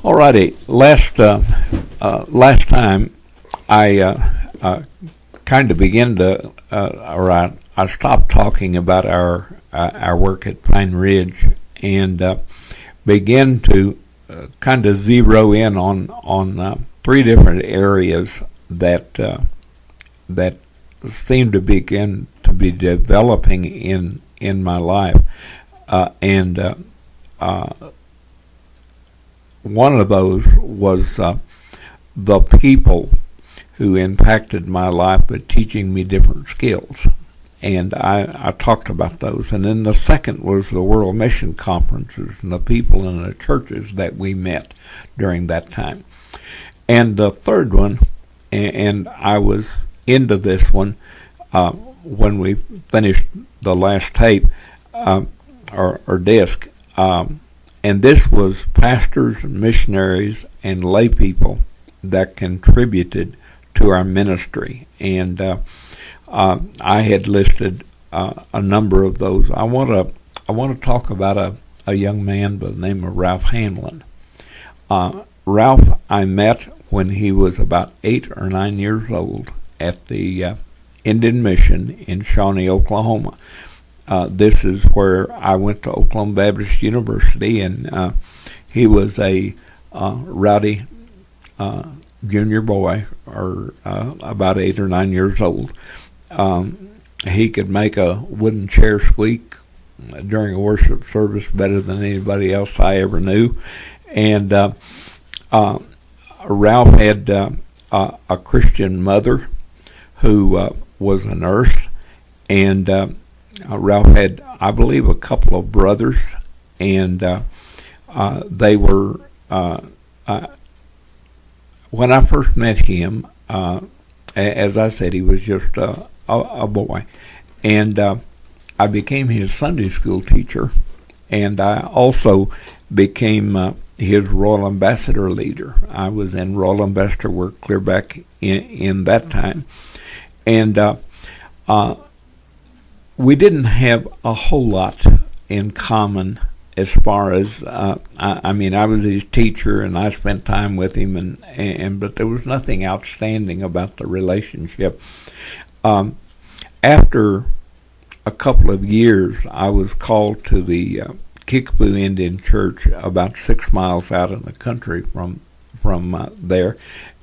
Alrighty, last time I kind of began to, or I stopped talking about our work at Pine Ridge and began to kind of zero in on three different areas that seem to begin to be developing in my life, and one of those was the people who impacted my life by teaching me different skills. And I talked about those. And then the second was the World Mission Conferences and the people in the churches that we met during that time. And the third one, and I was into this one when we finished the last tape or disc, and this was pastors, missionaries, and lay people that contributed to our ministry. And I had listed a number of those. I want to talk about a young man by the name of Ralph Hanlon. Ralph I met when he was about 8 or 9 years old at the Indian Mission in Shawnee, Oklahoma. This is where I went to Oklahoma Baptist University, and he was a rowdy junior boy, or about 8 or 9 years old. He could make a wooden chair squeak during a worship service better than anybody else I ever knew. And Ralph had a Christian mother who was a nurse, and Ralph had, I believe, a couple of brothers, and they were, when I first met him, as I said, he was just a boy, and I became his Sunday school teacher, and I also became his Royal Ambassador leader. I was in Royal Ambassador work clear back in that time, and we didn't have a whole lot in common as far as I mean, I was his teacher and I spent time with him, and but there was nothing outstanding about the relationship. After a couple of years, I was called to the Kickapoo Indian Church about 6 miles out in the country from there,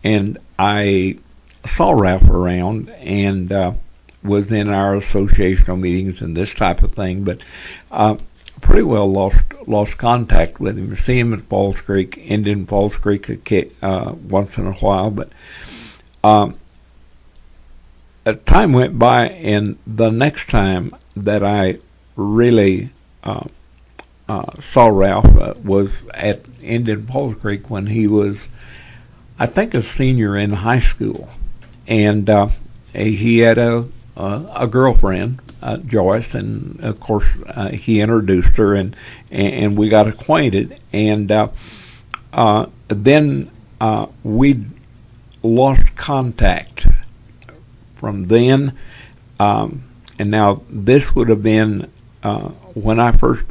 and I saw Ralph around and was in our associational meetings and this type of thing, but pretty well lost contact with him. See him at Falls Creek, Indian Falls Creek, once in a while, but time went by, and the next time that I really saw Ralph was at Indian Falls Creek when he was, I think, a senior in high school, and he had a girlfriend, Joyce, and of course he introduced her, and we got acquainted, and then we lost contact from then, and now this would have been when I first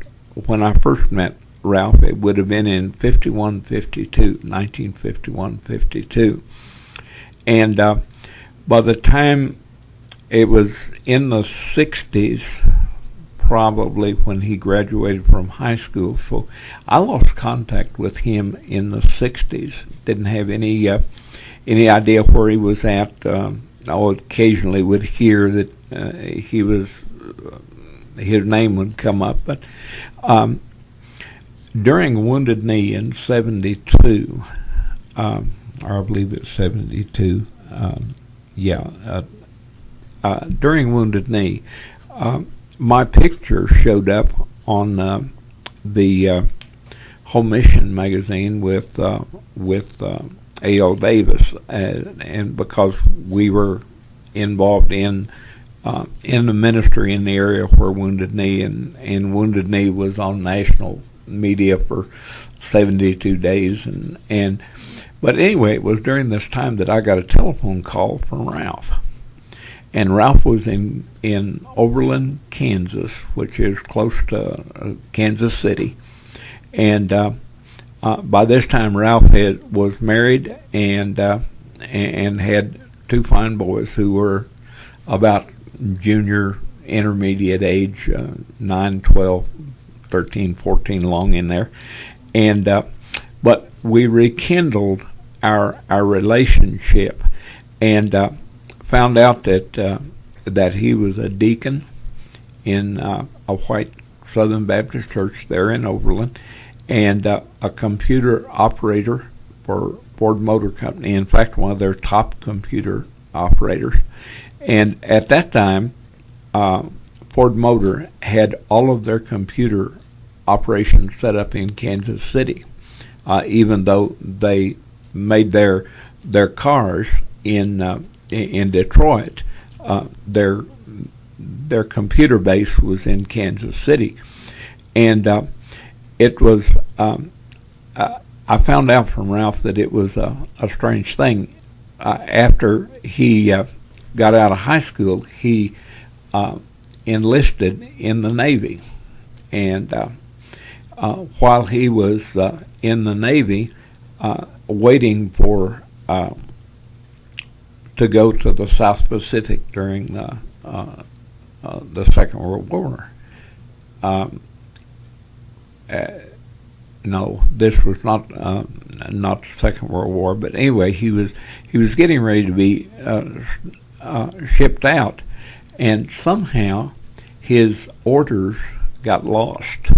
met Ralph. It would have been in 1951-52, and by the time it was in the 60s, probably, when he graduated from high school. So I lost contact with him in the 60s. Didn't have any idea where he was at. I occasionally would hear that his name would come up. But during Wounded Knee in 72, or I believe it's 72, during Wounded Knee, my picture showed up on the Home Mission magazine with A.L. Davis, and because we were involved in the ministry in the area where Wounded Knee, and Wounded Knee was on national media for 72 days, but anyway, it was during this time that I got a telephone call from Ralph. And Ralph was in Overland, Kansas, which is close to Kansas City, and by this time, Ralph was married and had two fine boys who were about junior intermediate age, 9, 12, 13, 14, long in there. And but we rekindled our relationship, and found out that he was a deacon in a white Southern Baptist church there in Overland, and a computer operator for Ford Motor Company. In fact, one of their top computer operators. And at that time, Ford Motor had all of their computer operations set up in Kansas City, even though they made their cars in Detroit. Their computer base was in Kansas City, and it was. I found out from Ralph that it was a strange thing. After he got out of high school, he enlisted in the Navy, and while he was in the Navy, waiting for to go to the South Pacific during the Second World War. No, this was not the Second World War, but anyway, he was getting ready to be shipped out, and somehow his orders got lost,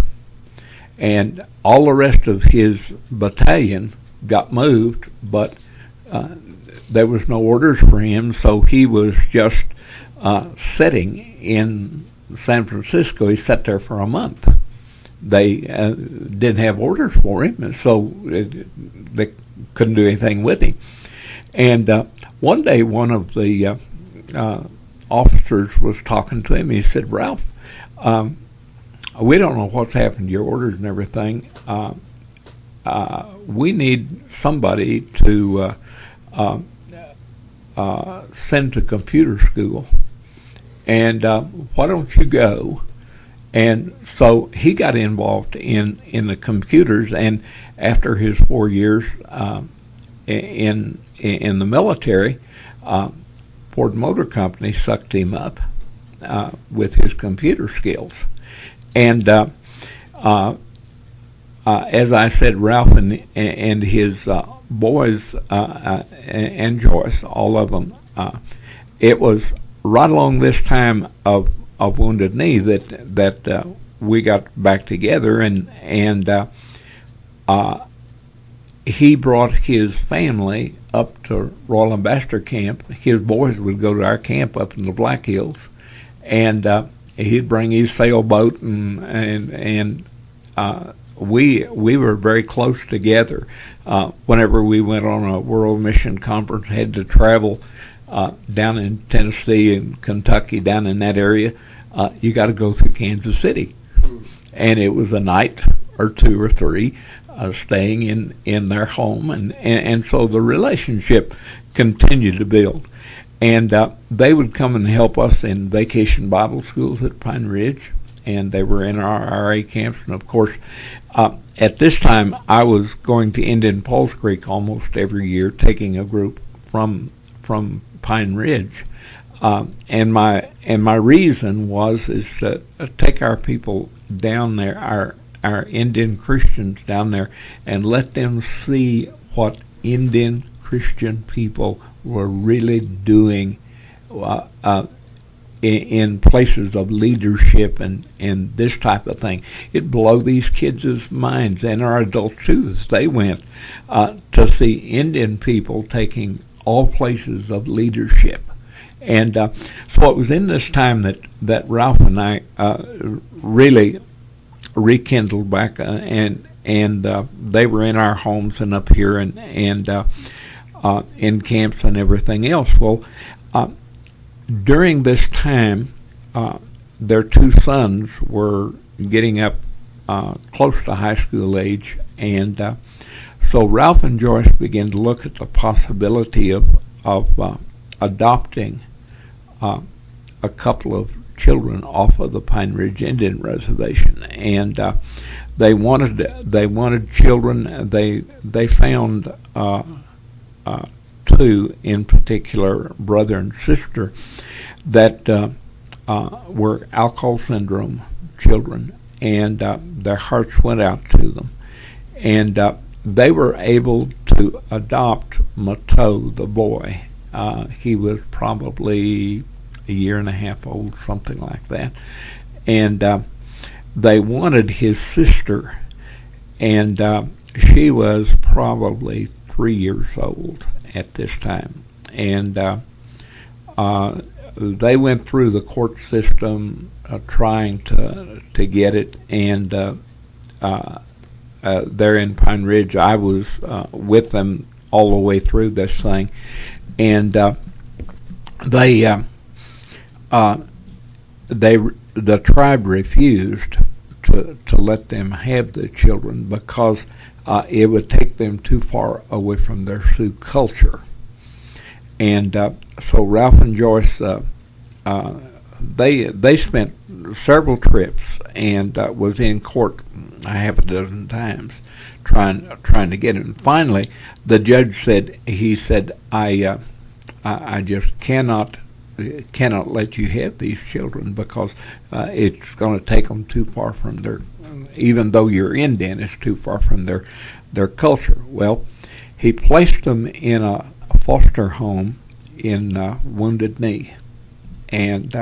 and all the rest of his battalion got moved, but there was no orders for him, so he was just sitting in San Francisco. He sat there for a month. They didn't have orders for him, and so they couldn't do anything with him. And one day, one of the officers was talking to him. He said, "Ralph, we don't know what's happened to your orders and everything. We need somebody to send to computer school, and why don't you go?" And so he got involved in the computers, and after his 4 years in the military, Ford Motor Company sucked him up with his computer skills. And as I said, Ralph and his boys and Joyce, all of them, it was right along this time of Wounded Knee that we got back together, and he brought his family up to Royal Ambassador Camp. His boys would go to our camp up in the Black Hills, and he'd bring his sailboat, and we were very close together. Whenever we went on a World Mission Conference, had to travel down in Tennessee and Kentucky, down in that area, you got to go through Kansas City. And it was a night or two or three staying in their home, and so the relationship continued to build. And they would come and help us in vacation Bible schools at Pine Ridge, and they were in our RA camps. And of course, at this time, I was going to Indian Falls Creek almost every year, taking a group from Pine Ridge, and my reason is to take our people down there, our Indian Christians down there, and let them see what Indian Christian people were really doing in places of leadership and this type of thing. It blew these kids' minds, and our adults too, as they went to see Indian people taking all places of leadership. And so it was in this time that Ralph and I really rekindled back, and they were in our homes and up here and in camps and everything else. Well, during this time, their two sons were getting up close to high school age, and so Ralph and Joyce began to look at the possibility of adopting a couple of children off of the Pine Ridge Indian Reservation, and They wanted children. They found two in particular, brother and sister, that were alcohol syndrome children, and their hearts went out to them, and they were able to adopt Mateau, the boy. He was probably a year and a half old, something like that, and they wanted his sister, and she was probably 3 years old at this time, and they went through the court system trying to get it, and there in Pine Ridge, I was with them all the way through this thing, and the tribe refused to let them have the children because it would take them too far away from their Sioux culture. And so Ralph and Joyce, they spent several trips and was in court a half a dozen times trying to get it. And finally, the judge said, I just cannot let you have these children because it's going to take them too far from their, even though you're Indian, it's too far from their culture. Well, he placed them in a foster home in Wounded Knee, and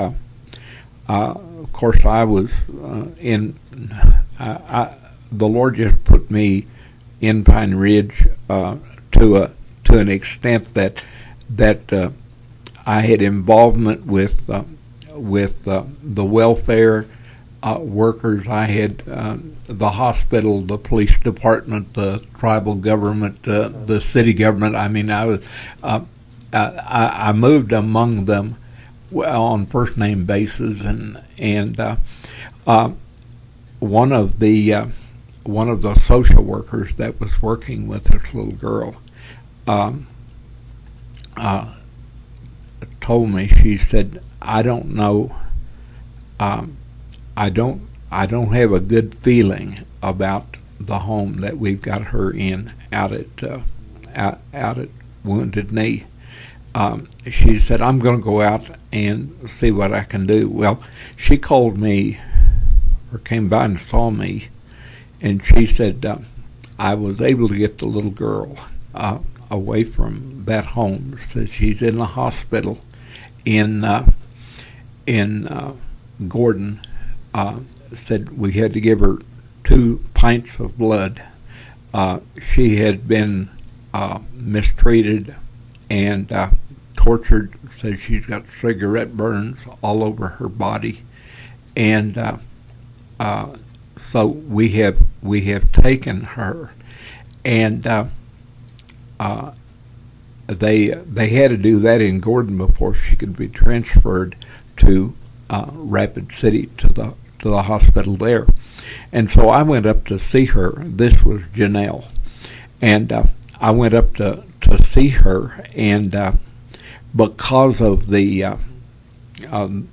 of course I was the Lord just put me in Pine Ridge to an extent that I had involvement with the welfare workers. I had the hospital, the police department, the tribal government, the city government. I mean, I moved among them on first name basis, and one of the social workers that was working with this little girl told me, she said, I don't know, I don't have a good feeling about the home that we've got her in out at Wounded Knee. She said, I'm going to go out and see what I can do. Well, she called me, or came by and saw me, and she said, I was able to get the little girl away from that home. So she's in the hospital in Gordon. Said we had to give her 2 pints of blood. She had been mistreated and tortured. Said she's got cigarette burns all over her body, and so we have taken her, and they had to do that in Gordon before she could be transferred to Rapid City to the hospital there. And so I went up to see her. This was Janelle, and I went up to see her, and because of the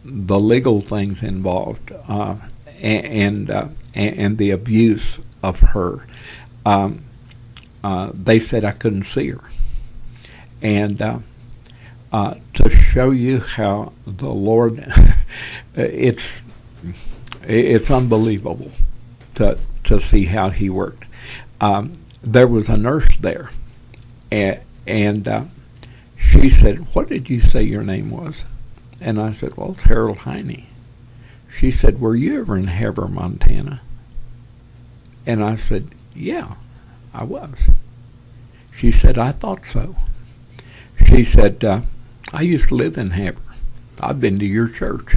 legal things involved and the abuse of her, they said I couldn't see her. And to show you how the Lord, it's unbelievable to see how He worked. There was a nurse there, and she said, what did you say your name was? And I said, well, it's Harold Heiney. She said, were you ever in Heber, Montana? And I said, yeah, I was. She said, I thought so. She said, I used to live in Heber. I've been to your church.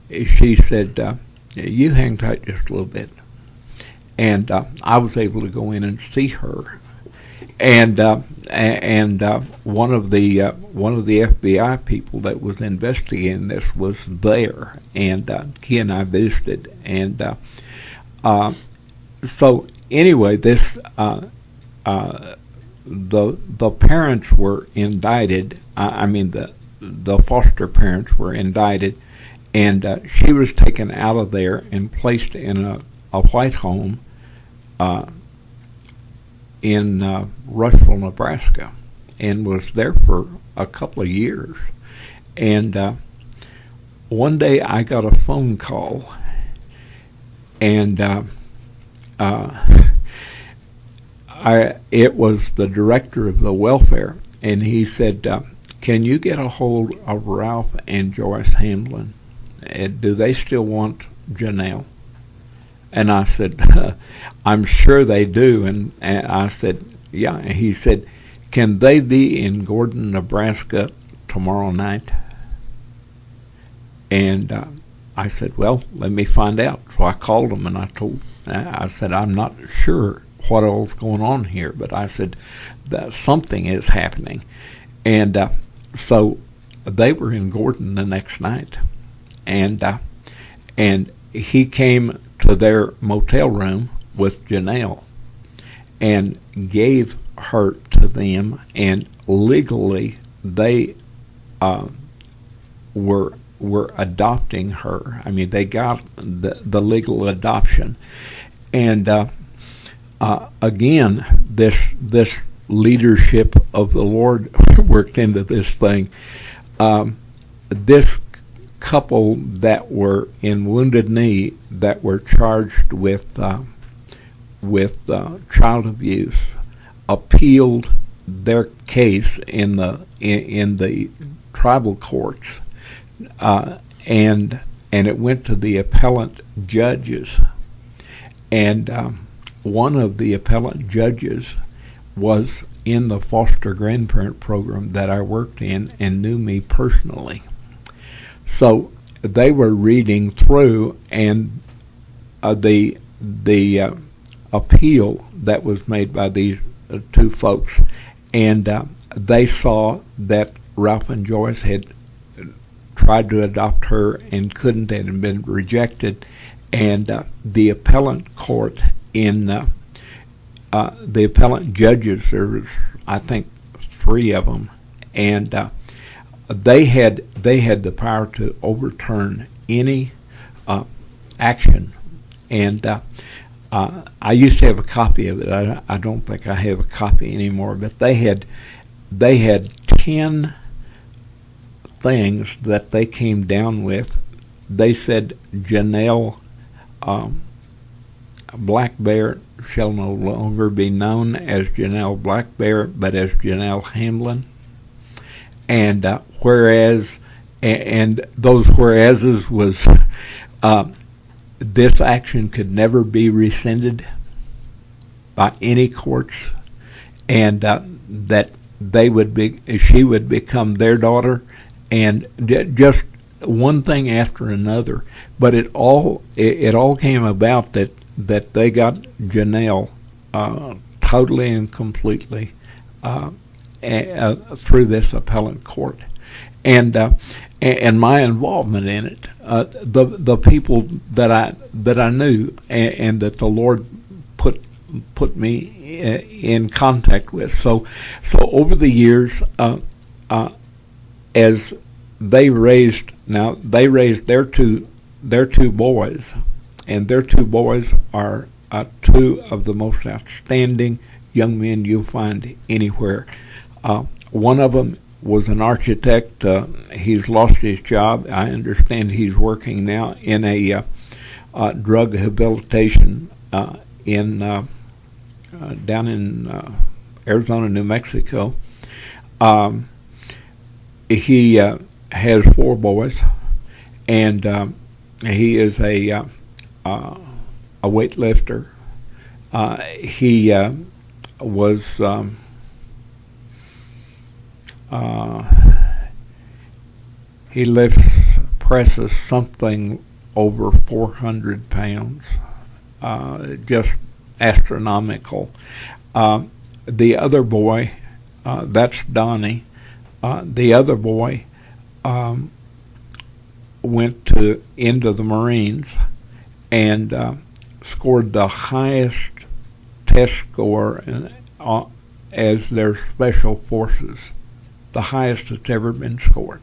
She said, you hang tight just a little bit. And I was able to go in and see her. And one of the FBI people that was investigating this was there, and he and I visited. And so anyway, this the parents were indicted. I mean the foster parents were indicted, and she was taken out of there and placed in a white home in Rushville, Nebraska, and was there for a couple of years. And one day I got a phone call, and it was the director of the welfare, and he said, can you get a hold of Ralph and Joyce Hamlin? Do they still want Janelle? And I said, I'm sure they do. And I said, yeah. And he said, can they be in Gordon, Nebraska tomorrow night? And I said, well, let me find out. So I called them, and I said, I'm not sure what all's going on here, but I said that something is happening. And so they were in Gordon the next night, and he came to their motel room with Janelle and gave her to them, and legally they were adopting her. I mean, they got the legal adoption. And again, this leadership of the Lord worked into this thing. This couple that were in Wounded Knee, that were charged with child abuse, appealed their case in the tribal courts, and it went to the appellant judges, and one of the appellant judges was in the foster grandparent program that I worked in and knew me personally. So they were reading through, and the appeal that was made by these two folks, and they saw that Ralph and Joyce had tried to adopt her and couldn't, and had been rejected, and the appellant court in the appellant judges, there was, I think, 3 of them, and they had the power to overturn any action. And I used to have a copy of it. I don't think I have a copy anymore, but they had 10 things that they came down with. They said Janelle Black Bear shall no longer be known as Janelle Black Bear, but as Janelle Hamlin. And whereas, and those whereases was this action could never be rescinded by any courts, and that she would become their daughter, and just one thing after another. But it all came about that they got Janelle totally and completely through this appellate court, and my involvement in it, the people that I knew, and that the Lord put me in contact with. So over the years, as they raised their two boys, and their 2 boys are 2 of the most outstanding young men you'll find anywhere. One of them was an architect. He's lost his job. I understand he's working now in a drug rehabilitation down in Arizona, New Mexico. He has 4 boys, and he is a weightlifter. He was he presses something over 400 pounds, just astronomical. The other boy, that's Donnie. The other boy went into the Marines and scored the highest test score as their special forces, the highest that's ever been scored.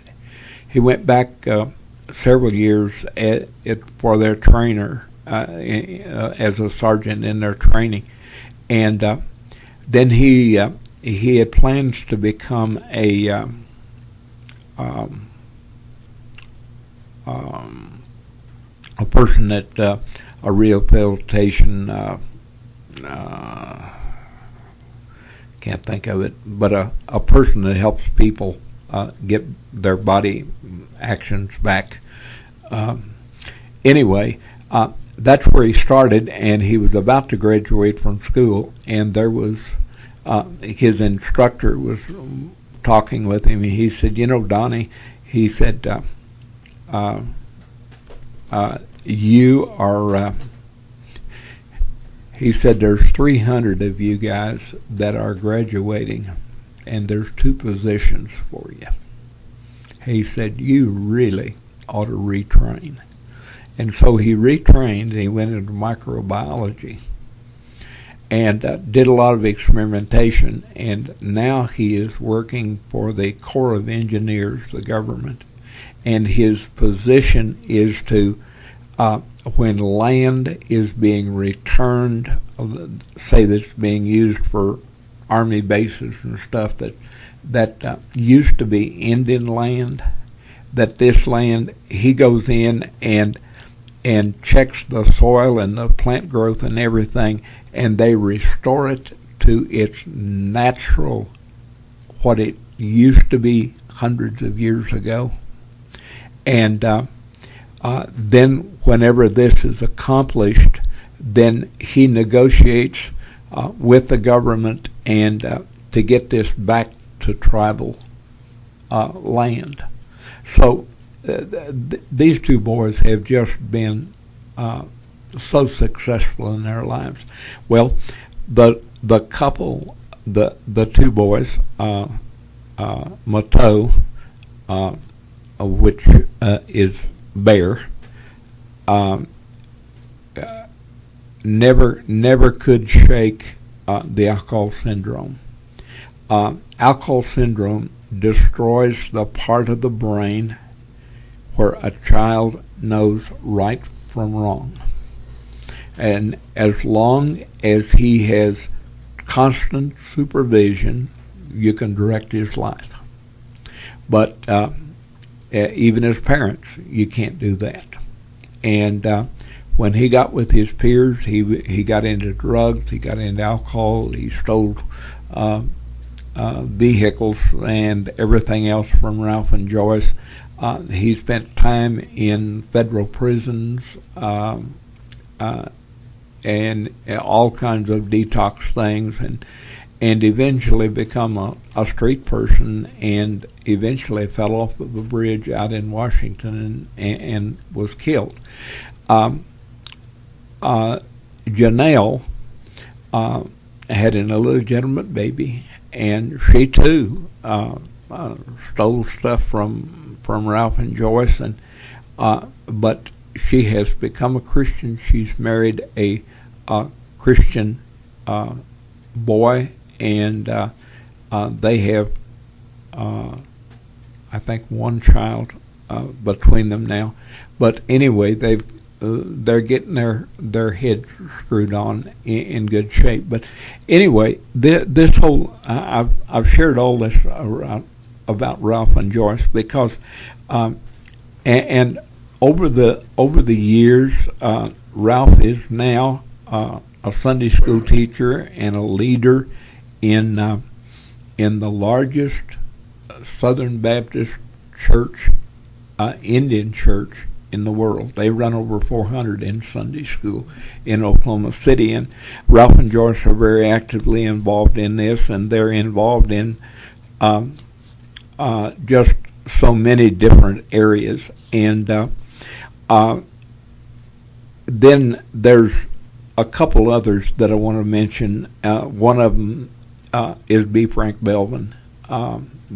He went back several years for their trainer, as a sergeant in their training, and then he had plans to become a person that a rehabilitation. Can't think of it, but a person that helps people get their body actions back. Anyway, that's where he started, and he was about to graduate from school, and there was his instructor was talking with him. He said, "You know, Donnie," he said, "you are." He said, "There's 300 of you guys that are graduating, and there's 2 positions for you." He said, "You really ought to retrain." And so he retrained, and he went into microbiology and did a lot of experimentation, and now he is working for the Corps of Engineers, the government, and his position is to when land is being returned, say that's being used for army bases and stuff that used to be Indian land, that this land, he goes in and checks the soil and the plant growth and everything, and they restore it to its natural, what it used to be hundreds of years ago. And then whenever this is accomplished, then he negotiates with the government and to get this back to tribal land. So these 2 boys have just been so successful in their lives. Well, the couple, the 2 boys, Mato, which is Bear, never could shake the alcohol syndrome. Alcohol syndrome destroys the part of the brain where a child knows right from wrong. And as long as he has constant supervision, you can direct his life. But even as parents, you can't do that. And when he got with his peers, he got into drugs, he got into alcohol, he stole vehicles and everything else from Ralph and Joyce. He spent time in federal prisons and all kinds of detox things, and eventually become a street person, and eventually fell off of a bridge out in Washington and was killed. Janelle had an illegitimate baby, and she too stole stuff from Ralph and Joyce, and but she has become a Christian. She's married a Christian boy, and they have, I think, 1 child between them now. But anyway, they're getting their heads screwed on in good shape. But anyway, this whole I've shared all this about Ralph and Joyce because and over the years, Ralph is now a Sunday school teacher and a leader in the largest Southern Baptist church, Indian church in the world. They run over 400 in Sunday school in Oklahoma City, and Ralph and Joyce are very actively involved in this, and they're involved in just so many different areas. And then there's a couple others that I want to mention. One of them is B. Frank Belvin.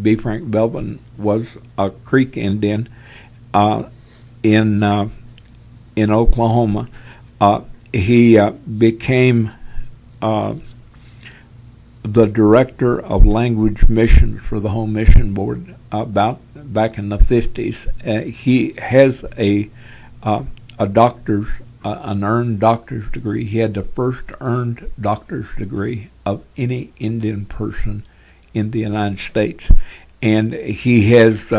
B. Frank Belvin was a Creek Indian in Oklahoma. He became the director of language missions for the Home Mission Board back in the 50s. He has a doctor's an earned doctor's degree. He had the first earned doctor's degree of any Indian person in the United States. And he has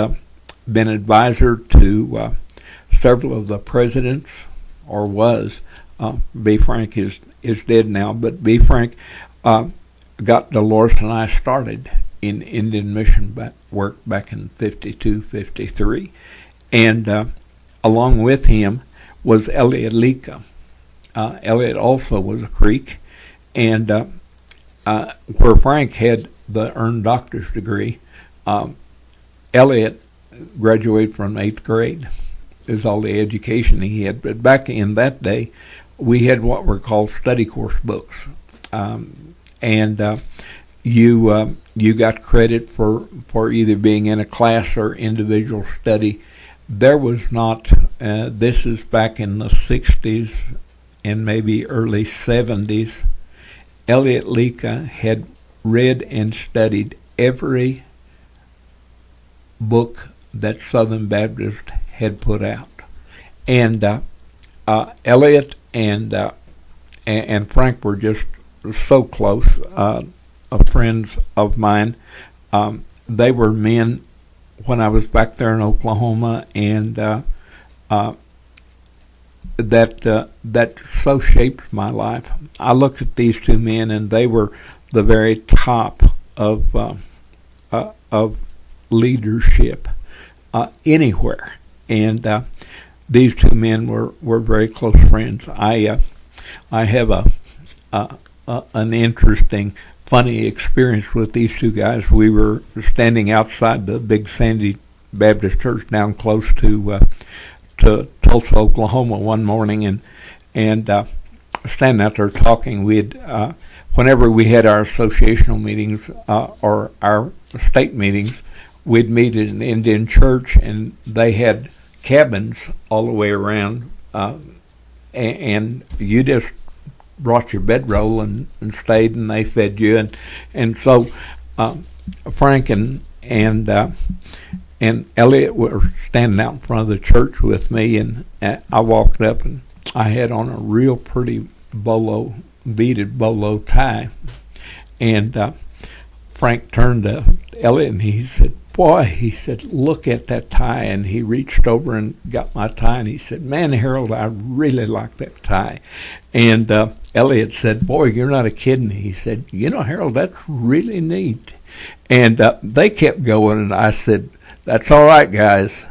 been advisor to several of the presidents, or was. B. Frank is dead now, but B. Frank got Deloris and I started in Indian mission work back in 52, 53. And along with him was Elliot Lika. Elliot also was a Creek. And where Frank had the earned doctor's degree, Elliot graduated from 8th grade. Is all the education he had. But back in that day, we had what were called study course books. And you got credit for either being in a class or individual study. There was not, this is back in the 60s and maybe early 70s, Elliot Lika had read and studied every book that Southern Baptist had put out. And Elliot and Frank were just so close, friends of mine. They were men when I was back there in Oklahoma, and that so shaped my life. I looked at these two men, and they were the very top of leadership anywhere. And these two men were very close friends. I have an interesting, funny experience with these two guys. We were standing outside the Big Sandy Baptist Church down close to Tulsa, Oklahoma, one morning, and standing out there talking. Whenever we had our associational meetings or our state meetings, we'd meet at an Indian church, and they had cabins all the way around, and you just brought your bedroll and stayed, and they fed you, and so Frank and Elliot were standing out in front of the church with me, and I walked up, and I had on a real pretty beaded bolo tie, and Frank turned to Elliot and he said, "Boy," he said, "look at that tie." And he reached over and got my tie, and he said, "Man, Harold, I really like that tie." And Elliot said, "Boy, you're not a kidding." He said, "Harold, that's really neat." And they kept going, and I said, "That's all right, guys."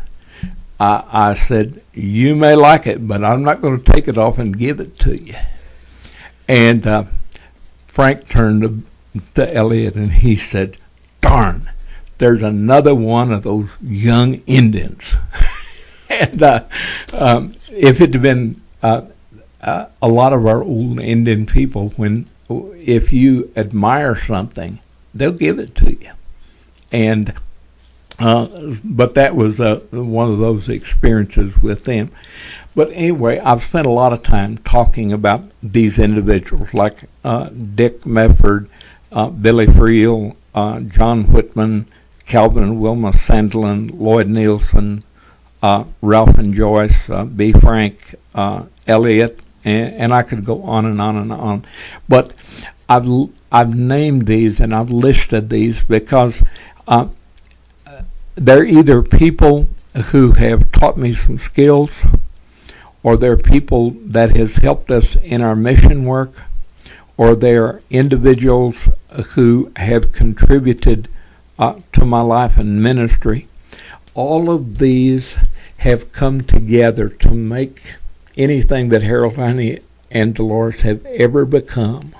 I said, "You may like it, but I'm not going to take it off and give it to you." And Frank turned to Elliot, and he said, "Darn, there's another one of those young Indians." And if it had been a lot of our old Indian people, if you admire something, they'll give it to you. And but that was one of those experiences with them. But anyway, I've spent a lot of time talking about these individuals like Dick Mefford, Billy Friel, John Whitman, Calvin and Wilma Sandlin, Lloyd Nielsen, Ralph and Joyce, B. Frank, Elliot, and I could go on and on and on. But I've named these and I've listed these because they're either people who have taught me some skills, or they're people that has helped us in our mission work, or they're individuals who have contributed to my life and ministry. All of these have come together to make anything that Harold Heiney and Deloris have ever become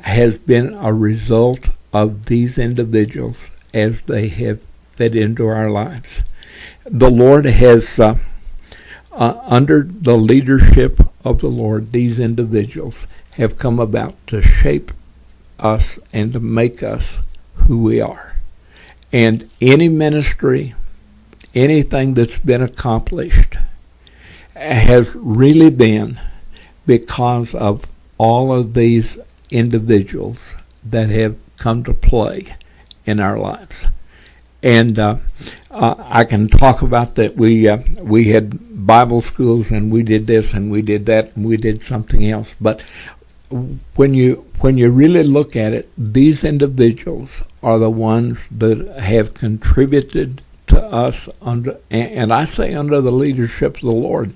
has been a result of these individuals as they have fed into our lives. The Lord has, under the leadership of the Lord, these individuals have come about to shape us and to make us who we are. And any ministry, anything that's been accomplished has really been because of all of these individuals that have come to play in our lives. And I can talk about that. We had Bible schools, and we did this, and we did that, and we did something else. But when you really look at it, these individuals are the ones that have contributed to us under, and I say under the leadership of the Lord.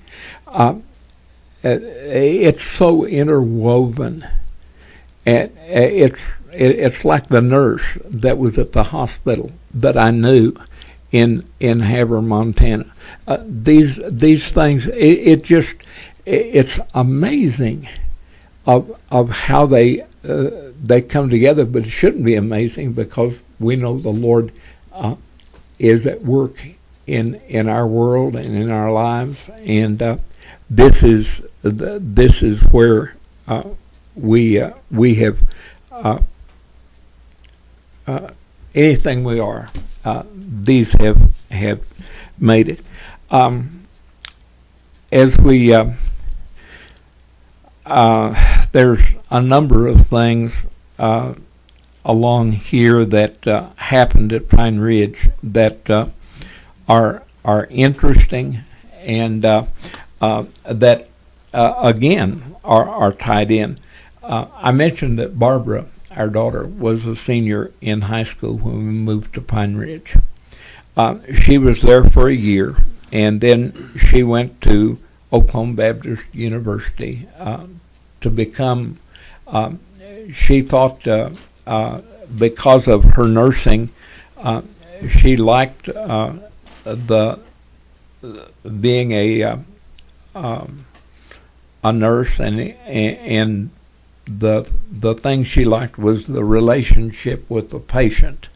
It's so interwoven, and it's like the nurse that was at the hospital that I knew in Havre, Montana. These things, it's amazing of how they come together, but it shouldn't be amazing because we know the Lord is at work in our world and in our lives, and this is where we have anything we are. These have made it. As we there's a number of things along here that happened at Pine Ridge that are interesting, and that again are tied in. I mentioned that Barbara, our daughter, was a senior in high school when we moved to Pine Ridge. She was there for a year, and then she went to Oklahoma Baptist University to become, she thought because of her nursing, she liked the being a nurse, and the thing she liked was the relationship with the patient.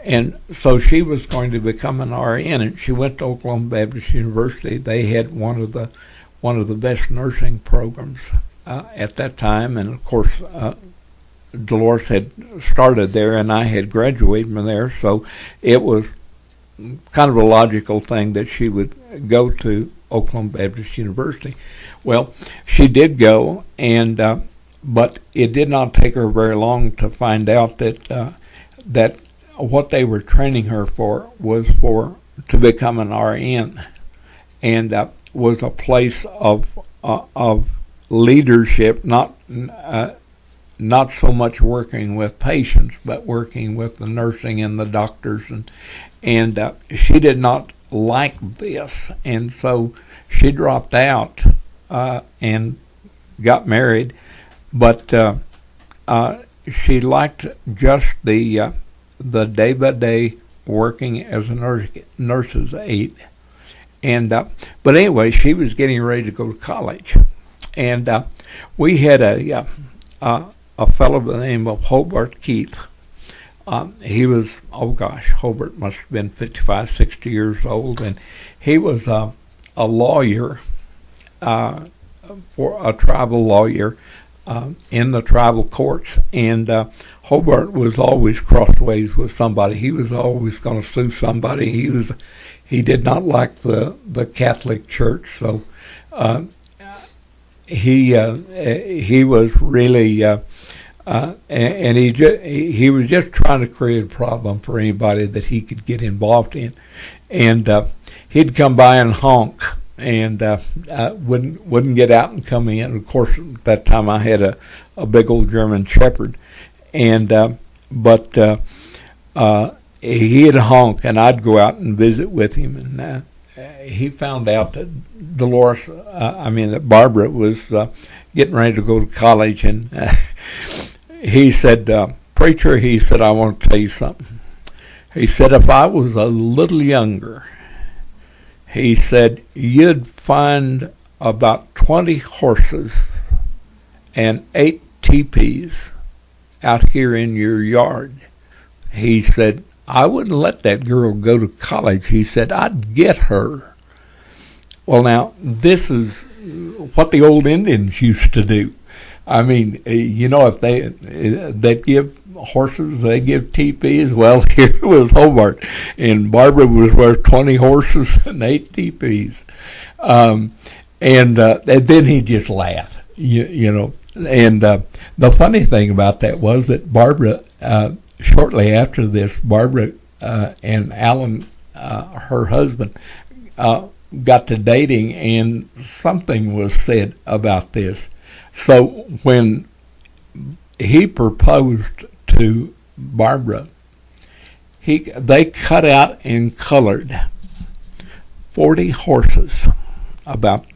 And so she was going to become an RN, and she went to Oklahoma Baptist University. They had one of the best nursing programs at that time, and of course Deloris had started there, and I had graduated from there, so it was kind of a logical thing that she would go to Oklahoma Baptist University. Well, she did go, and but it did not take her very long to find out that that what they were training her for was to become an RN, and was a place of leadership, not so much working with patients, but working with the nursing and the doctors, and she did not like this, and so she dropped out and got married, but she liked just the day-by-day working as a nurse's aide. And but anyway, she was getting ready to go to college, and we had a fellow by the name of Hobart Keith. He was, Hobart must have been 55, 60 years old, and he was a lawyer, for a tribal lawyer in the tribal courts, and Hobart was always crossways with somebody. He was always going to sue somebody. He did not like the Catholic Church, so he was really and he was just trying to create a problem for anybody that he could get involved in, and he'd come by and honk, and wouldn't get out and come in. Of course, at that time I had a big old German Shepherd, and but he'd honk, and I'd go out and visit with him, and he found out that that Barbara was getting ready to go to college, and he said, "Preacher," he said, "I want to tell you something." He said, "If I was a little younger," he said, "you'd find about 20 horses and 8 teepees out here in your yard." He said, "I wouldn't let that girl go to college." He said, "I'd get her." Well, now, this is what the old Indians used to do. I mean, if they'd give horses, they give teepees. Well, here was Hobart, and Barbara was worth 20 horses and 8 teepees. And then he'd just laugh, And the funny thing about that was that Barbara, shortly after this, Barbara and Alan, her husband, got to dating, and something was said about this. So when he proposed to Barbara, they cut out and colored 40 horses about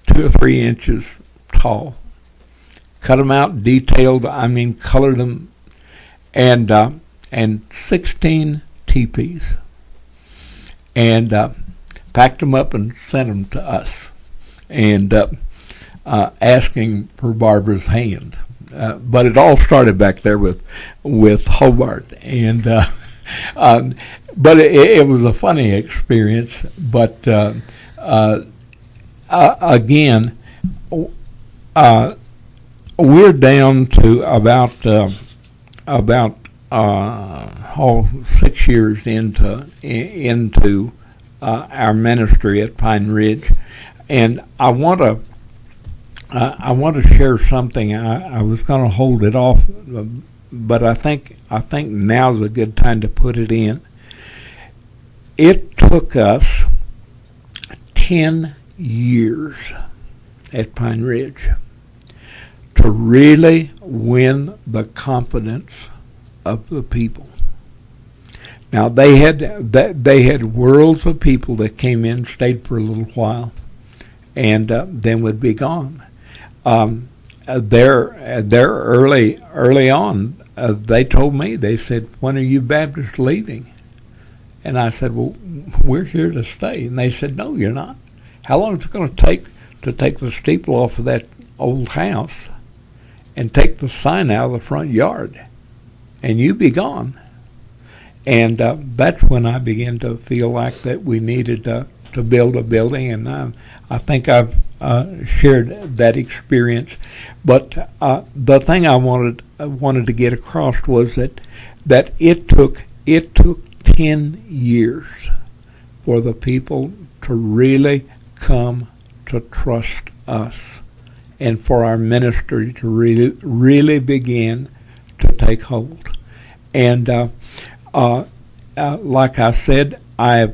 2 or 3 inches tall. Cut them out, detailed, colored them, and 16 teepees. And packed them up and sent them to us, and asking for Barbara's hand. But it all started back there with Hobart, and but it was a funny experience. But again, we're down to about 6 years into our ministry at Pine Ridge, and I want to share something. I was going to hold it off, but I think now's a good time to put it in. It took us 10 years at Pine Ridge to really win the confidence of the people. Now they had worlds of people that came in, stayed for a little while, and then would be gone. They're early on. They told me, they said, "When are you Baptists leaving?" And I said, "Well, we're here to stay." And they said, "No, you're not. How long is it going to take the steeple off of that old house and take the sign out of the front yard, and you be gone?" And that's when I began to feel like that we needed to build a building, and I think I've shared that experience. But the thing I wanted to get across was that it took 10 years for the people to really come to trust us, and for our ministry to really begin to take hold. And like I said, I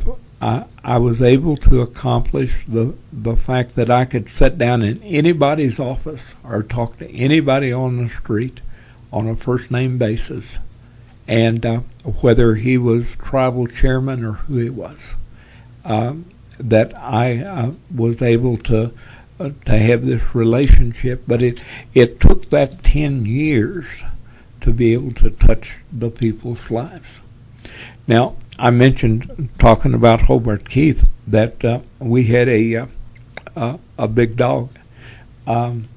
was able to accomplish the fact that I could sit down in anybody's office or talk to anybody on the street on a first name basis, and whether he was tribal chairman or who he was, that I was able to have this relationship. But it took that 10 years to be able to touch the people's lives. Now, I mentioned, talking about Hobart Keith, that we had a big dog, and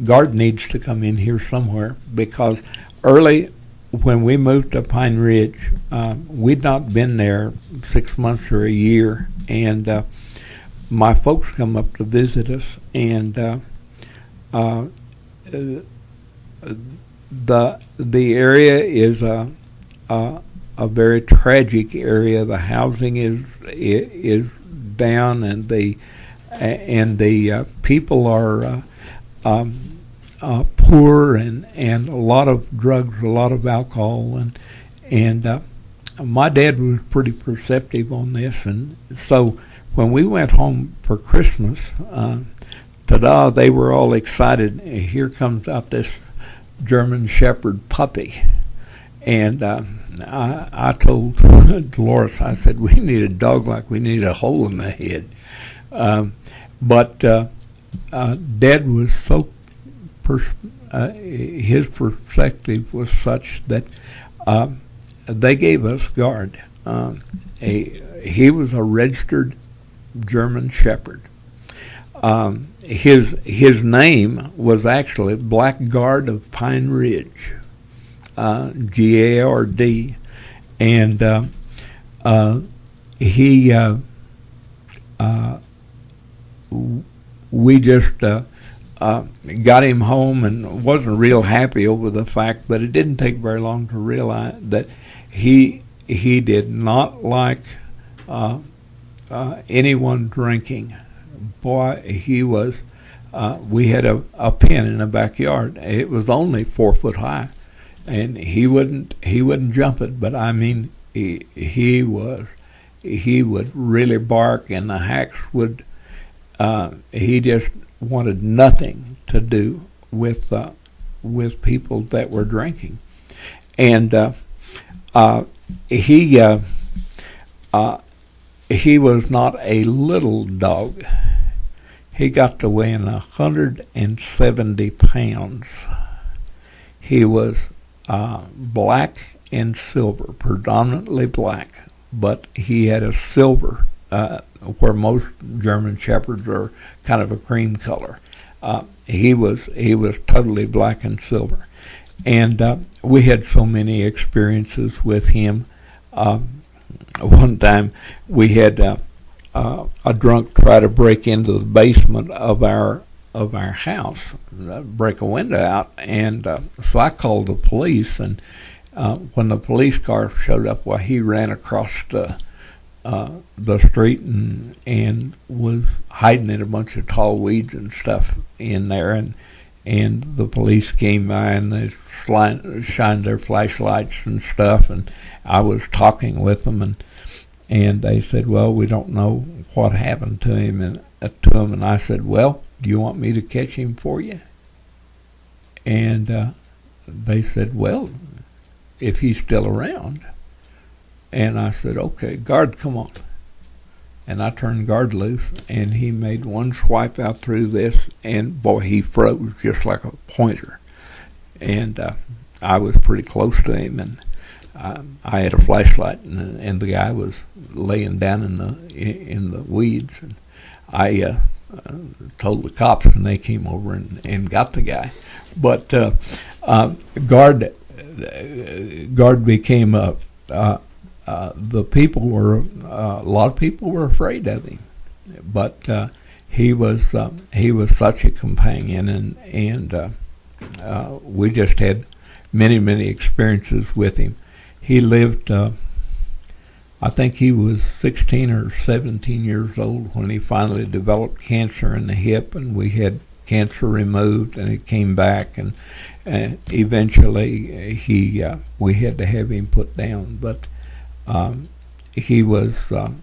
Guard needs to come in here somewhere, because early when we moved to Pine Ridge, we'd not been there 6 months or a year, and my folks come up to visit us, and the area is a very tragic area. The housing is down, and the people are poor, and a lot of drugs, a lot of alcohol, and my dad was pretty perceptive on this, and so when we went home for Christmas, they were all excited. Here comes out this German Shepherd puppy. And I told Deloris, I said, "We need a dog like we need a hole in the head." But Dad was so, his perspective was such that they gave us Guard. He was a registered German Shepherd. His name was actually Black Guard of Pine Ridge. GARD, and we just got him home and wasn't real happy over the fact, but it didn't take very long to realize that he did not like anyone drinking. Boy, he was. We had a pen in the backyard. It was only 4 foot high. And he wouldn't jump it, but I mean, he would really bark, and the hacks would. He just wanted nothing to do with people that were drinking, and he was not a little dog. He got to weighing 170 pounds. He was black and silver, predominantly black, but he had a silver, where most German Shepherds are kind of a cream color. He was totally black and silver, and we had so many experiences with him. One time we had a drunk try to break into the basement of our house, break a window out, and so I called the police. And when the police car showed up, well, he ran across the street and was hiding in a bunch of tall weeds and stuff in there, and the police came by and they shined their flashlights and stuff, and I was talking with them, and they said, well, we don't know what happened to him, and I said, well, do you want me to catch him for you? And they said, well, if he's still around. And I said, okay, guard, come on. And I turned guard loose, and he made one swipe out through this, and boy, he froze just like a pointer. And I was pretty close to him, and I had a flashlight, and the guy was laying down in the weeds. And I told the cops, and they came over and got the guy. But guard became the people were a lot of people were afraid of him, but he was such a companion, and we just had many experiences with him. He lived. I think he was 16 or 17 years old when he finally developed cancer in the hip, and we had cancer removed, and it came back, and eventually we had to have him put down, but. He was an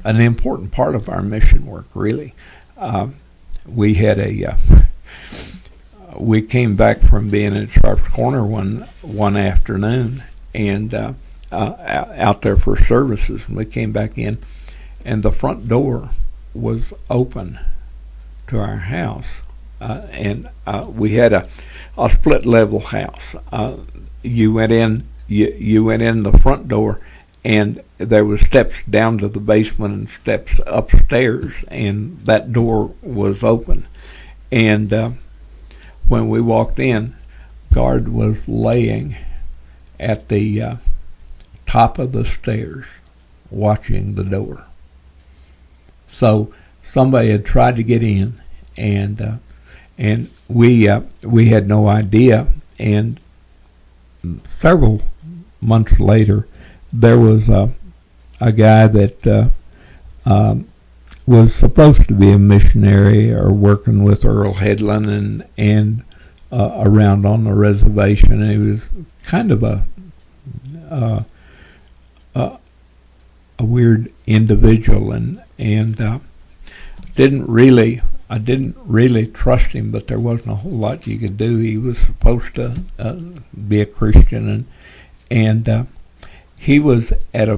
important part of our mission work, really. We had we came back from being at Sharp's Corner one afternoon, and out there for services, and we came back in, and the front door was open to our house, and we had a split level house. You went in. You went in the front door, and there was steps down to the basement and steps upstairs, and that door was open. And when we walked in, guard was laying at the top of the stairs watching the door. So somebody had tried to get in, and we had no idea. And several months later, there was a guy that was supposed to be a missionary or working with Earl Headland and around on the reservation, and he was kind of a weird individual, and I didn't really trust him, but there wasn't a whole lot you could do. He was supposed to be a Christian, and he was at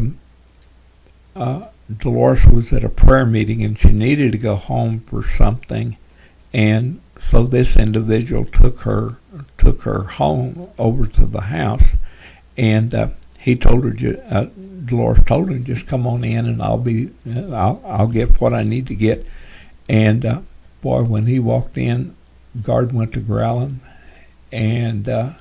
Deloris was at a prayer meeting, and she needed to go home for something, and so this individual took her home over to the house, and he told her, Deloris told him, just come on in, and I'll get what I need to get. And boy, when he walked in, guard went to growling, and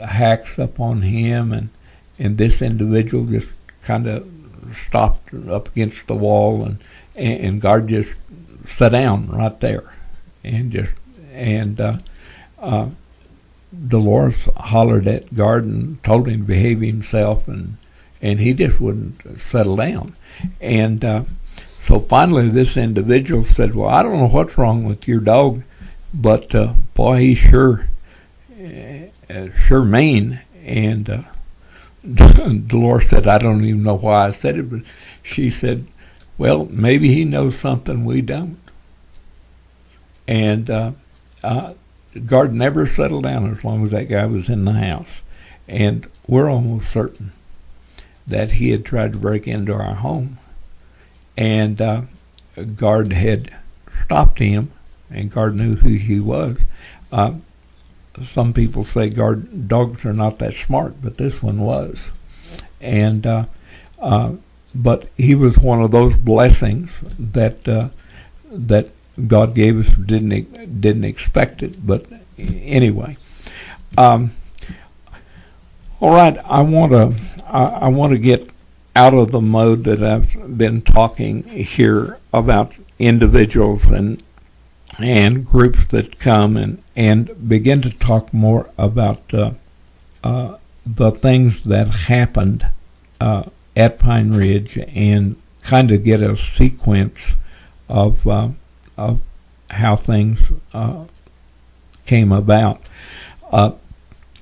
hacks up on him, and this individual just kind of stopped up against the wall, and guard just sat down right there, and Deloris hollered at guard and told him to behave himself, and he just wouldn't settle down, and so finally this individual said, well, I don't know what's wrong with your dog, but boy, he's sure mean. And Deloris said, I don't even know why I said it, but she said, well, maybe he knows something we don't. And guard never settled down as long as that guy was in the house. And we're almost certain that he had tried to break into our home. And guard had stopped him, and guard knew who he was. Some people say guard dogs are not that smart, but this one was. And but he was one of those blessings that that God gave us. Didn't expect it, but anyway. All right, I want to get out of the mode that I've been talking here about individuals and groups that come and begin to talk more about the things that happened at Pine Ridge and kind of get a sequence of how things came about.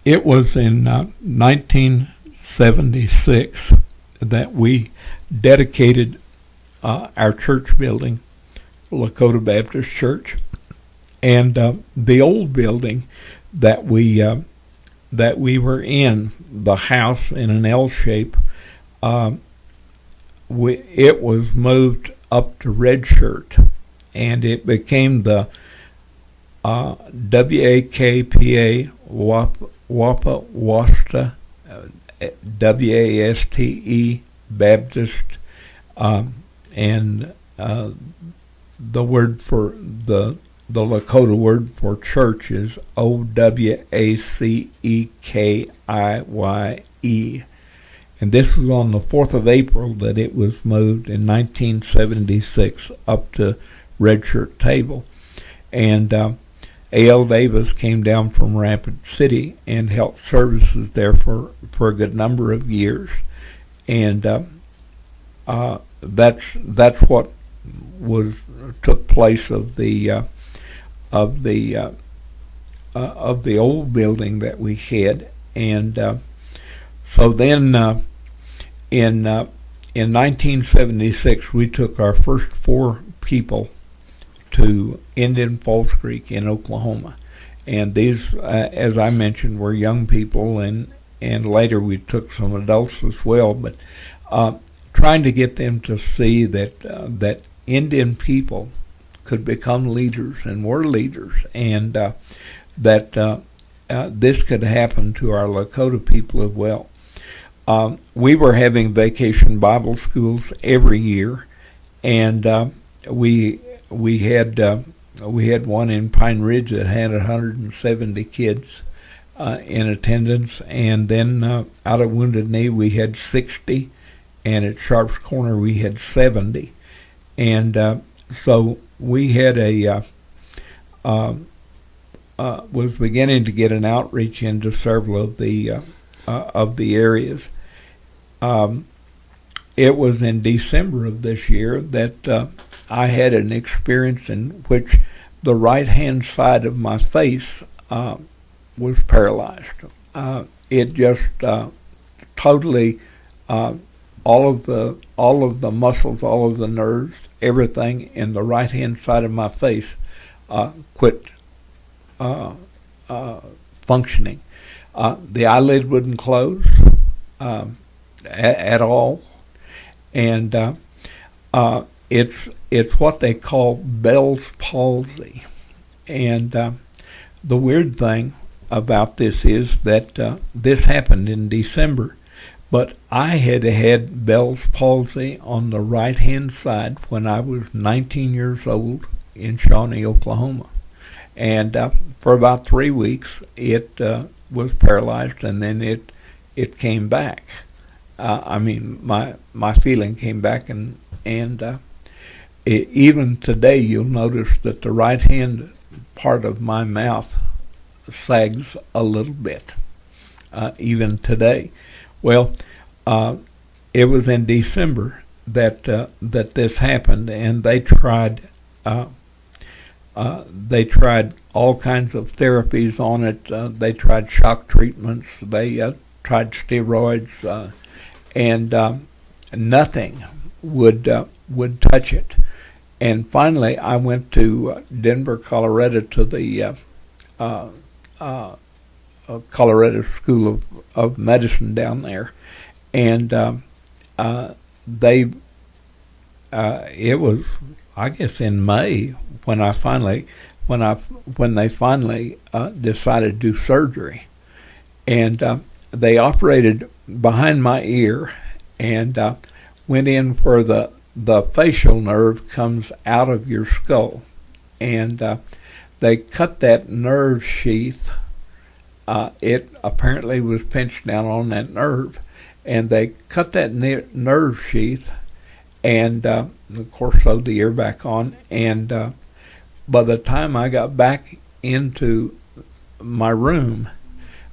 It was in 1976 that we dedicated our church building, Lakota Baptist Church, and the old building that we were in, the house in an L shape, it was moved up to Red Shirt, and it became the WAKPA Wapa Wasta WASTE Baptist, and the word for the Lakota word for church is OWACEKIYE. And this was on the 4th of April that it was moved in 1976 up to Red Shirt Table. And A.L. Davis came down from Rapid City and held services there for a good number of years. And that's what took place of the old building that we had. And so then in 1976 we took our first 4 people to Indian Falls Creek in Oklahoma, and these, as I mentioned, were young people, and later we took some adults as well. But trying to get them to see that Indian people could become leaders and were leaders, and that this could happen to our Lakota people as well. We were having vacation Bible schools every year, and we had one in Pine Ridge that had 170 kids in attendance, and then out of Wounded Knee we had 60, and at Sharp's Corner we had 70, and so we had was beginning to get an outreach into several of the areas. It was in December of this year that I had an experience in which the right-hand side of my face was paralyzed. It just totally, all of the muscles, all of the nerves, everything in the right-hand side of my face quit functioning. The eyelid wouldn't close at all, and it's what they call Bell's palsy. And the weird thing about this is that this happened in December, but I had Bell's palsy on the right-hand side when I was 19 years old in Shawnee, Oklahoma. And for about 3 weeks, it was paralyzed, and then it came back. My feeling came back, and even today you'll notice that the right hand part of my mouth sags a little bit, even today. Well, it was in December that this happened, and they tried all kinds of therapies on it. They tried shock treatments. They tried steroids, and nothing would touch it. And finally, I went to Denver, Colorado, to the Colorado School of Medicine down there, and it was, I guess, in May when they finally decided to do surgery, and they operated behind my ear and went in where the facial nerve comes out of your skull, and they cut that nerve sheath. It apparently was pinched down on that nerve, and they cut that nerve sheath, and of course sewed the ear back on. And by the time I got back into my room,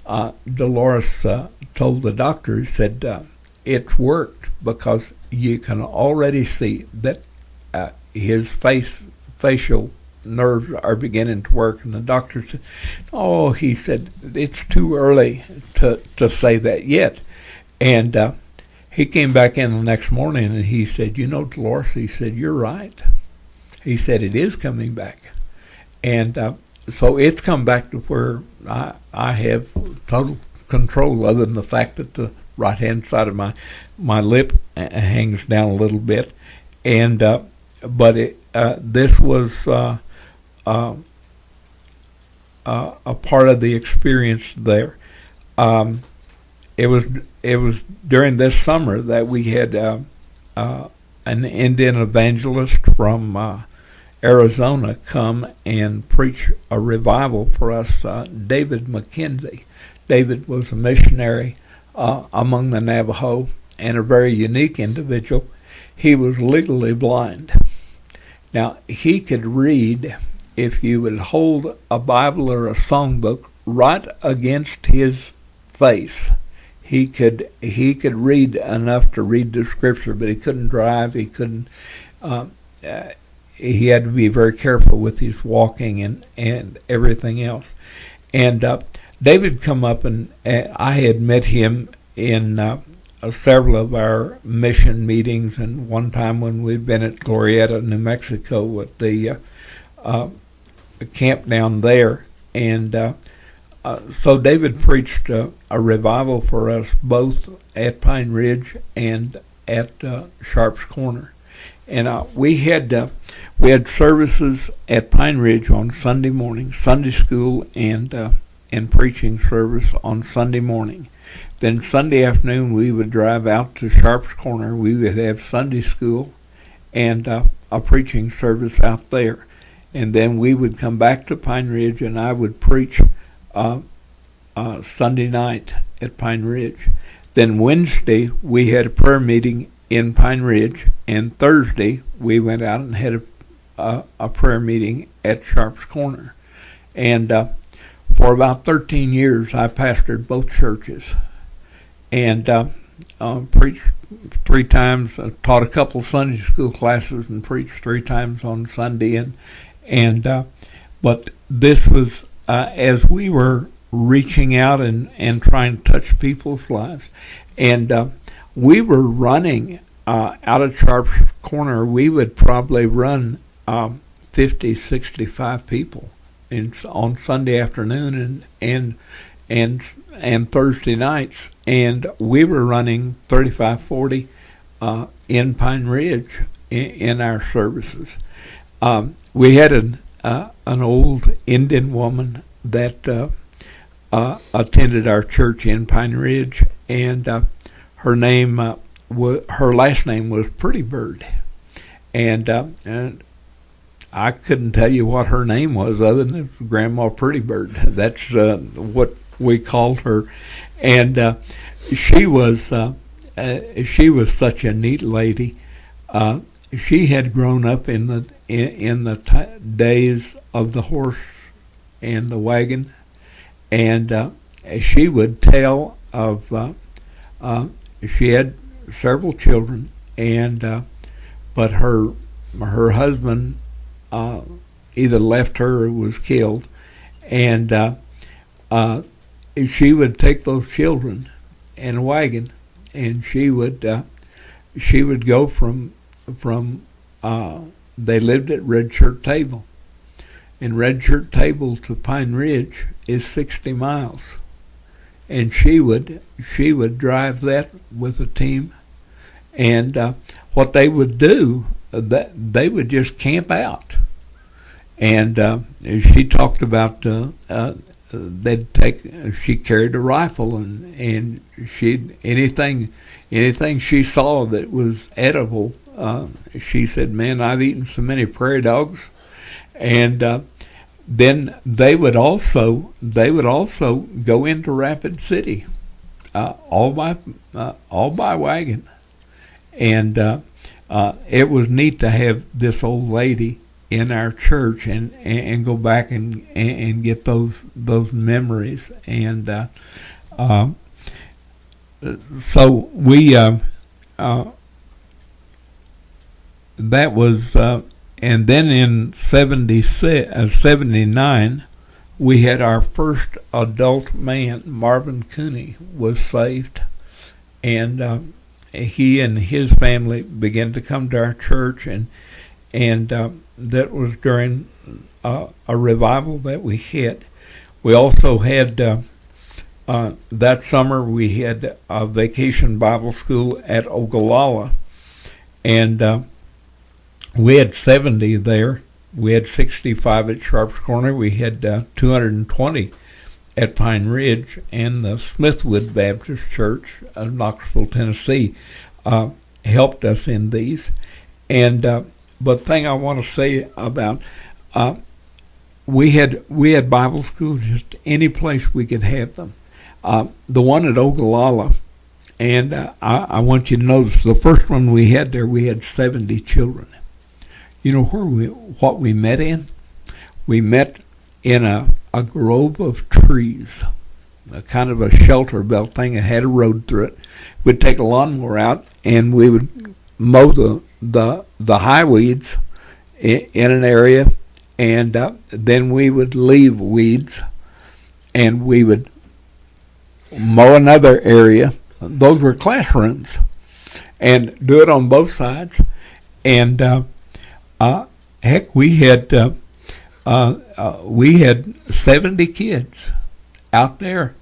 Deloris told the doctor, he said, it's worked, because you can already see that his facial nerves are beginning to work. And the doctor said, oh, he said, it's too early to say that yet. And he came back in the next morning and he said, you know, Deloris, he said, you're right. He said, it is coming back. And so it's come back to where I have total control, other than the fact that the right-hand side of my lip hangs down a little bit. And but this was a part of the experience there. It was during this summer that we had an Indian evangelist from Arizona come and preach a revival for us, David McKenzie. David was a missionary among the Navajo, and a very unique individual. He was legally blind. Now, he could read if you would hold a Bible or a songbook right against his face. He could read enough to read the scripture, but he couldn't drive. He couldn't. He had to be very careful with his walking and everything else. And David come up, and I had met him in several of our mission meetings, and one time when we'd been at Glorieta, New Mexico, at the camp down there. And so David preached a revival for us both at Pine Ridge and at Sharp's Corner. And we had services at Pine Ridge on Sunday morning, Sunday school and preaching service on Sunday morning. Then Sunday afternoon we would drive out to Sharp's Corner. We would have Sunday school and a preaching service out there. And then we would come back to Pine Ridge, and I would preach Sunday night at Pine Ridge. Then Wednesday we had a prayer meeting in Pine Ridge, and Thursday we went out and had a prayer meeting at Sharp's Corner. And for about 13 years I pastored both churches, and preached 3 times, taught a couple Sunday school classes, and preached 3 times on Sunday. And but this was as we were reaching out and trying to touch people's lives. And we were running out of Sharp's Corner. We would probably run 50, 65 people on Sunday afternoon and Thursday nights. And we were running 35, 40 in Pine Ridge in our services. We had an old Indian woman that attended our church in Pine Ridge, and her last name was Pretty Bird, and I couldn't tell you what her name was other than Grandma Pretty Bird. That's what we called her, and she was such a neat lady. She had grown up in the days of the horse and the wagon, and she would tell of she had several children, and but her husband either left her or was killed, and she would take those children in a wagon, and she would go from they lived at Red Shirt Table, and Red Shirt Table to Pine Ridge is 60 miles, and she would drive that with a team, and what they would do, that they would just camp out, and she talked about she carried a rifle, and anything she saw that was edible, she said, "Man, I've eaten so many prairie dogs." And then they would also go into Rapid City, all by wagon, and it was neat to have this old lady in our church and go back and get those memories, and so we that was and then in 79 we had our first adult man. Marvin Cooney was saved, and he and his family began to come to our church, and that was during a revival that we had. We also had that summer we had a vacation Bible school at Ogallala, and we had 70 there. We had 65 at Sharps Corner. We had 220 at Pine Ridge, and the Smithwood Baptist Church of Knoxville, Tennessee, helped us in these. And but the thing I want to say about we had Bible schools just any place we could have them. The one at Ogallala, and I want you to notice the first one we had there, we had 70 children. You know what we met in? We met in a grove of trees, a kind of a shelter belt thing that had a road through it. We'd take a lawnmower out and we would mow the high weeds in an area, and then we would leave weeds, and we would mow another area. Those were classrooms, and do it on both sides. And heck, we had 70 kids out there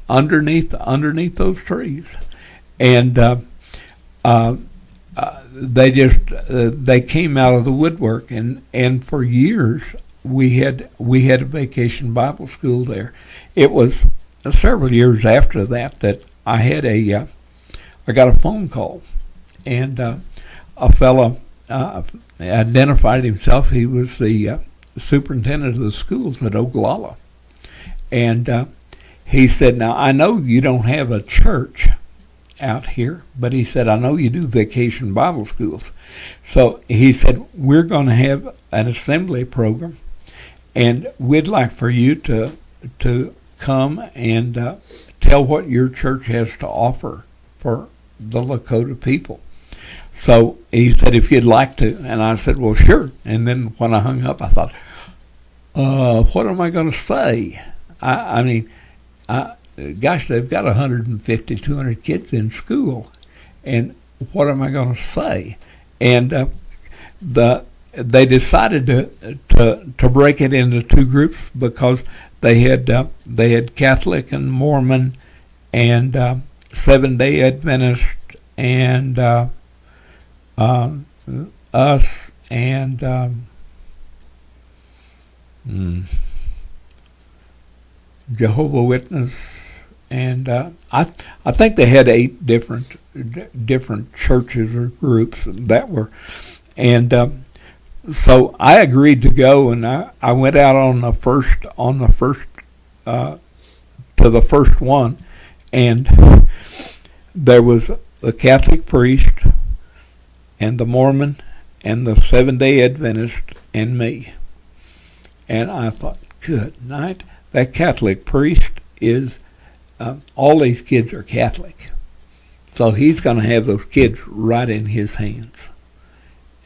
underneath those trees, and they came out of the woodwork, and for years we had a vacation Bible school there. It was several years after that I got a phone call, and a fellow identified himself. He was the superintendent of the schools at Ogallala, and he said, "Now I know you don't have a church out here, but," he said, "I know you do vacation Bible schools." So he said, "We're going to have an assembly program, and we'd like for you to come and tell what your church has to offer for the Lakota people." So he said, "If you'd like to," and I said, "Well, sure." And then when I hung up, I thought, what am I going to say? I mean, gosh, they've got 150, 200 kids in school, and what am I going to say? And they decided to break it into two groups, because they had Catholic and Mormon and Seventh-day Adventist and us and Jehovah Witness, and I think they had 8 different churches or groups that were, and so I agreed to go, and I went out on the first to the first one, and there was the Catholic priest and the Mormon and the Seventh-day Adventist and me, and I thought, good night. That Catholic priest is, all these kids are Catholic, so he's going to have those kids right in his hands.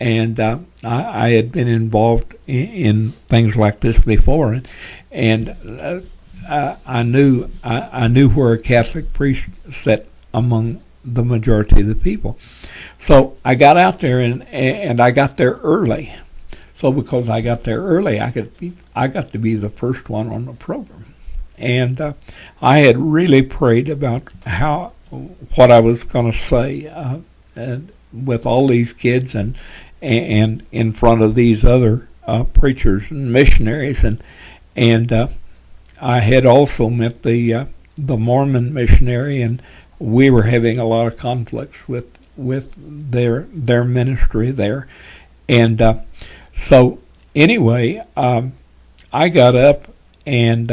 And I had been involved in things like this before, and I knew where a Catholic priest sat among the majority of the people. So I got out there, and I got there early. So because I got there early, I got to be the first one on the program. And I had really prayed about what I was going to say and with all these kids and in front of these other preachers and missionaries, and I had also met the Mormon missionary, and we were having a lot of conflicts with their ministry there, and so anyway, I got up, and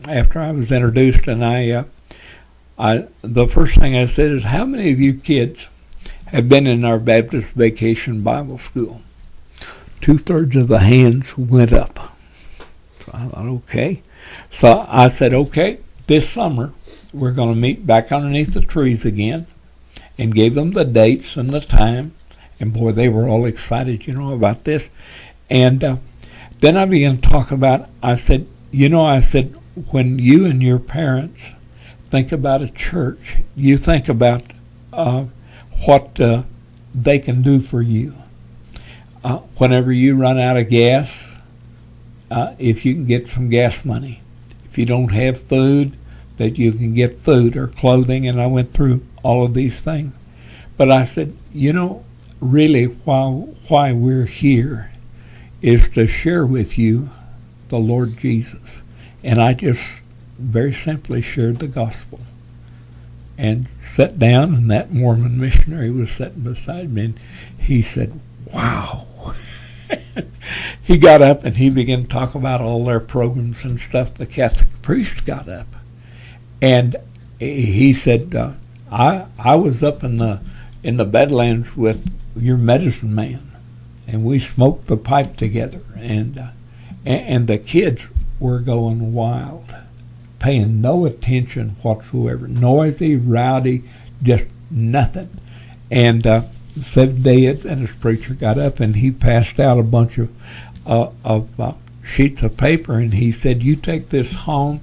after I was introduced, and I the first thing I said is, "How many of you kids have been in our Baptist Vacation Bible School?" 2/3 of the hands went up. So I thought, okay. So I said, okay, this summer we're going to meet back underneath the trees again, and gave them the dates and the time. And boy, they were all excited, about this. And then I began to talk about, I said, when you and your parents think about a church, you think about what they can do for you. Whenever you run out of gas, if you can get some gas money. If you don't have food, that you can get food or clothing. And I went through all of these things. But I said, really why we're here is to share with you the Lord Jesus. And I just very simply shared the gospel. And sat down, and that Mormon missionary was sitting beside me, and he said, wow. He got up and he began to talk about all their programs and stuff. The Catholic priest got up, and he said, I was up in the Badlands with your medicine man, and we smoked the pipe together, and the kids were going wild, paying no attention whatsoever, noisy, rowdy, just nothing. And Seventh-day Adventist preacher got up, and he passed out a bunch of sheets of paper, and he said, you take this home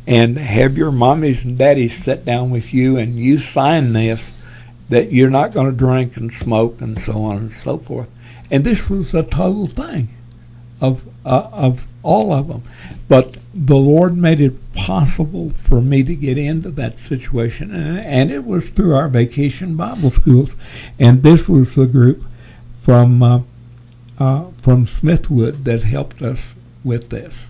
and have your mommies and daddies sit down with you, and you sign this that you're not going to drink and smoke and so on and so forth. And this was a total thing of all of them. But the Lord made it possible for me to get into that situation, and it was through our vacation Bible schools. And this was the group from Smithwood that helped us with this.